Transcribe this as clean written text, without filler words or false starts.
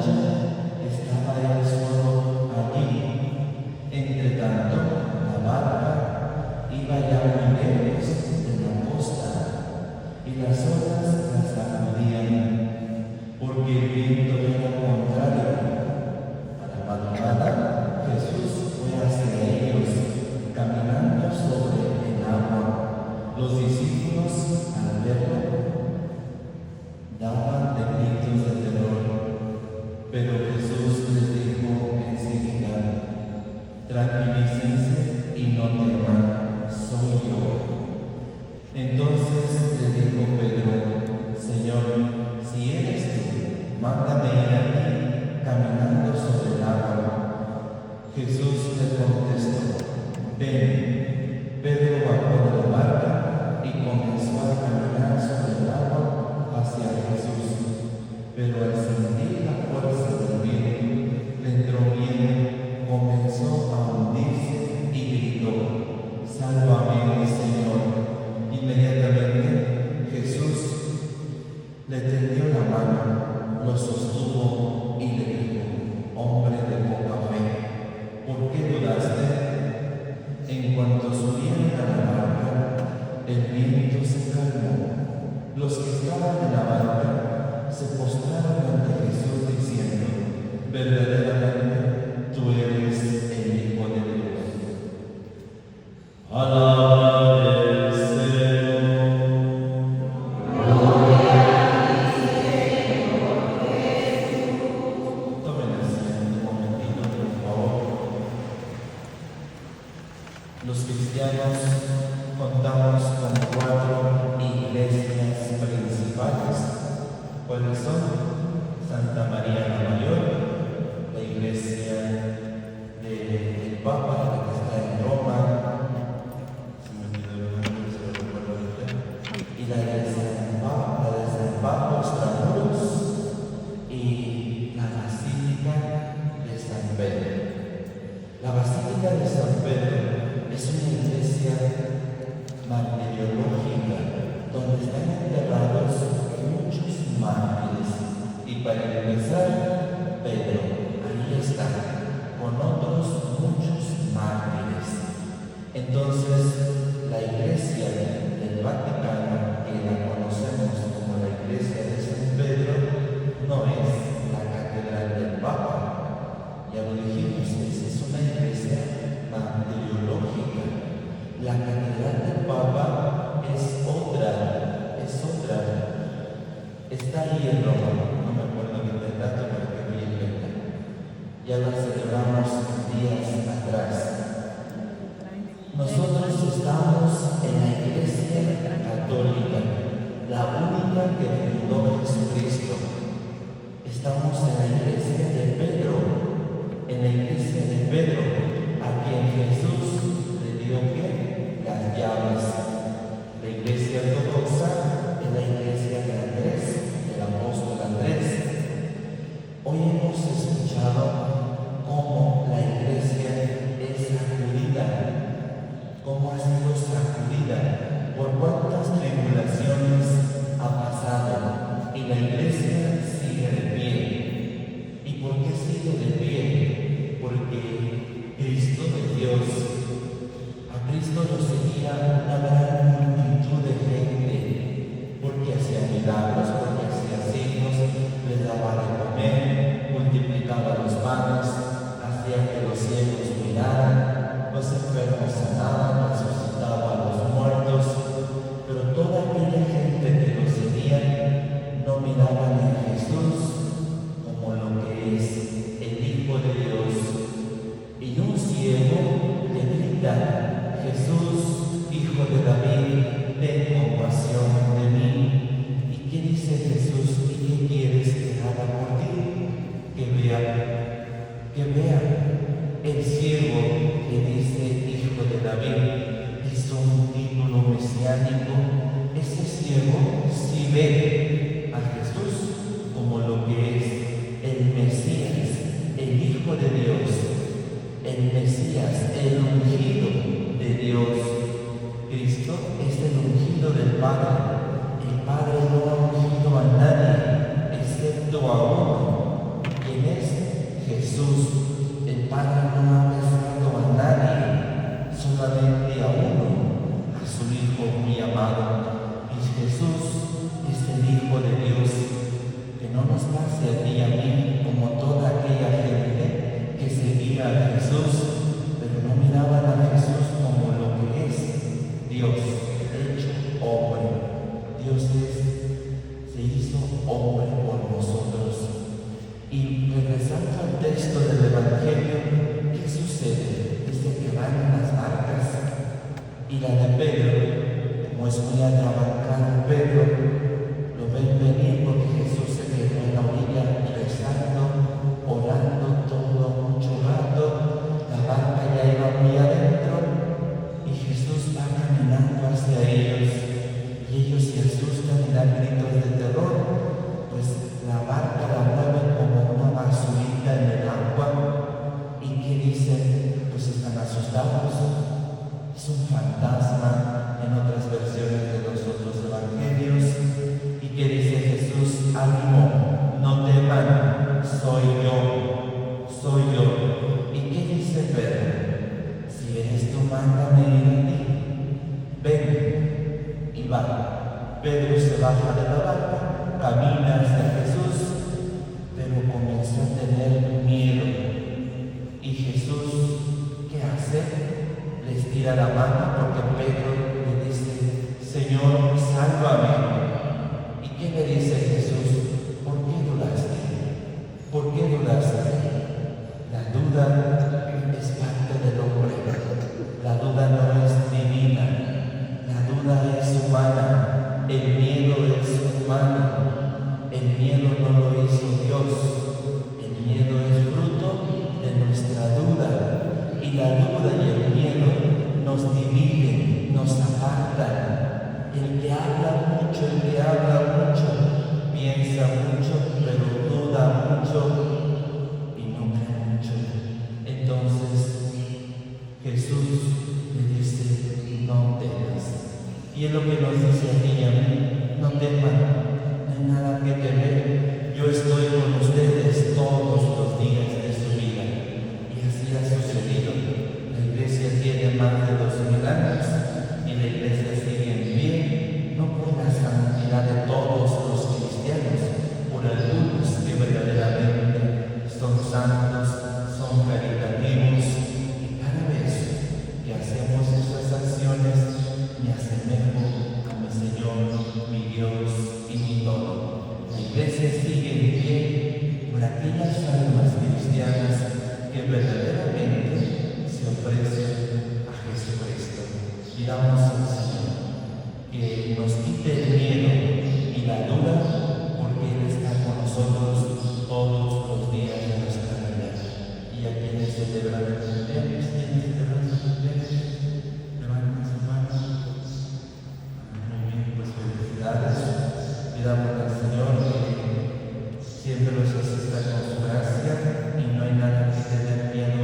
noche estaba él solo allí. Entre tanto, la barca iba ya muy lejos de la costa y las olas la sacudían, porque el viento era contrario. A la madrugada, Jesús fue hacia ellos, caminando sobre el agua. Los discípulos, al verlo, daban de gritos de terror, pero Jesús les dijo enseguida: tranquilícense y no teman, soy yo. Entonces le dijo Pedro: Señor, si eres tú, mándame ir a ti caminando sobre el agua. Jesús le contestó: ven. Pedro bajó de la barca y comenzó a caminar sobre el agua hacia Jesús. Pero al sentir la fuerza del viento, le entró miedo, comenzó a hundirse y gritó: ¡Sálvame, Señor! Inmediatamente Jesús le tendió la mano, lo sostuvo y le dijo: hombre de poca fe, ¿por qué dudaste? En cuanto subieron a la barca, el viento se calmó. Los que estaban en la barca se postraron ante Jesús diciendo: verdaderamente tú eres el Hijo de Dios. Palabra del Señor. Tomen asiento un momentito, por favor. Los cristianos contamos con 4 iglesias principales. ¿Cuáles son? Santa María la Mayor, la iglesia del Papa, la que está en Roma, se me olvidó el nombre, se lo recuerdo ahorita, y la iglesia del Papa, la de San Pablo Extramuros, y la Basílica de San Pedro. La Basílica de San Pedro es una iglesia martiriológica donde están enterrados muchos mártires. Y para empezar, Pedro, ahí está, con otros muchos mártires. Entonces, la iglesia del Vaticano, que la conocemos como la iglesia de San Pedro, no es la catedral del Papa. Ya lo dijimos, es una iglesia martiriológica. La catedral del Papa es otra. Está ahí en Roma, no me acuerdo bien del dato, pero que bien venga. Ya la celebramos días atrás. Nosotros estamos en la iglesia católica, la única que fundó Jesucristo. Estamos en la iglesia de Pedro, a quien Jesús le dio ¿qué? Las llaves. La iglesia ortodoxa es la iglesia de Andrés, del apóstol Andrés. Hoy hemos escuchado cómo la iglesia es sacudida, cómo ha sido sacudida, por cuántas tribulaciones ha pasado, y la iglesia sigue de pie. ¿Y por qué sigue de pie? Porque Cristo de Dios, a Cristo lo seguía una gran multitud de gente, porque hacía milagros, porque hacía signos, les daba de comer, multiplicaba los panes, hacía que los ciegos miraran, los enfermos sanaban, resucitaba a los muertos, pero toda aquella gente que lo seguía no miraban en Jesús como lo que es el Hijo de Dios. Y un ciego le grita: Jesús, Hijo de David, ten compasión de mí. ¿Y qué dice Jesús? ¿Y qué quieres que haga por ti? Que vea. El ciego que dice Hijo de David es un título mesiánico. Ese ciego sí ve a Jesús como lo que es el Mesías, el Hijo de Dios, el Mesías, el ungido de Dios. Cristo es el ungido del Padre. El Padre no ha ungido a nadie excepto a uno, quien Y la de Pedro, como es muy atrabancado Pedro, lo ven venir porque Jesús se quedó en la orilla rezando, orando todo mucho rato. La barca ya iba muy adentro y Jesús va caminando hacia ellos. Y ellos se asustan y dan gritos de terror, pues la barca la mueven como una basurita en el agua. ¿Y qué dicen? Pues están asustados. Es un fantasma en otras versiones de los otros evangelios. ¿Y qué dice Jesús? Ánimo, no teman, soy yo, soy yo. ¿Y qué dice Pedro? Si eres tú, mándame ir a ti. Ven. Y va. Pedro se baja de la barca, camina hacia Jesús, pero comenzó a tener miedo. Y Jesús, ¿qué hace? Les tira la mano porque Pedro le dice: Señor, sálvame. ¿Y qué le dice Jesús? ¿Por qué dudaste? ¿Por qué dudaste? La duda es parte del hombre. La duda no es divina. La duda es humana. El miedo es humano. El miedo no lo hizo Dios. El miedo es fruto de nuestra duda. Y la duda y el miedo nos dividen, nos apartan. El que habla mucho, piensa mucho, pero duda mucho y no cree mucho. Entonces Jesús le dice: no temas. Y es lo que nos dice a ti y a mí: no teman, no hay nada que temer. Yo estoy con ustedes todos los días de su vida. Y así ha sucedido. La iglesia tiene más de 2000 años y la iglesia sigue en pie, no por la santidad de todos los cristianos, por algunos que verdaderamente son santos, son caritativos. Y cada vez que hacemos esas acciones, me asemejo a mi Señor, mi Dios y mi todo. La iglesia sigue en pie por aquellas almas cristianas que verdaderamente se ofrecen a Jesucristo. Pidamos al Señor que nos quite el miedo y la duda, porque Él está con nosotros todos los días de nuestra vida. Y a quienes celebran el cumpleaños, quienes celebran su cumpleaños, levanten sus manos. Muy bien, pues felicidades. Pidamos al Señor que siempre los asista con su gracia y no hay nada que tener miedo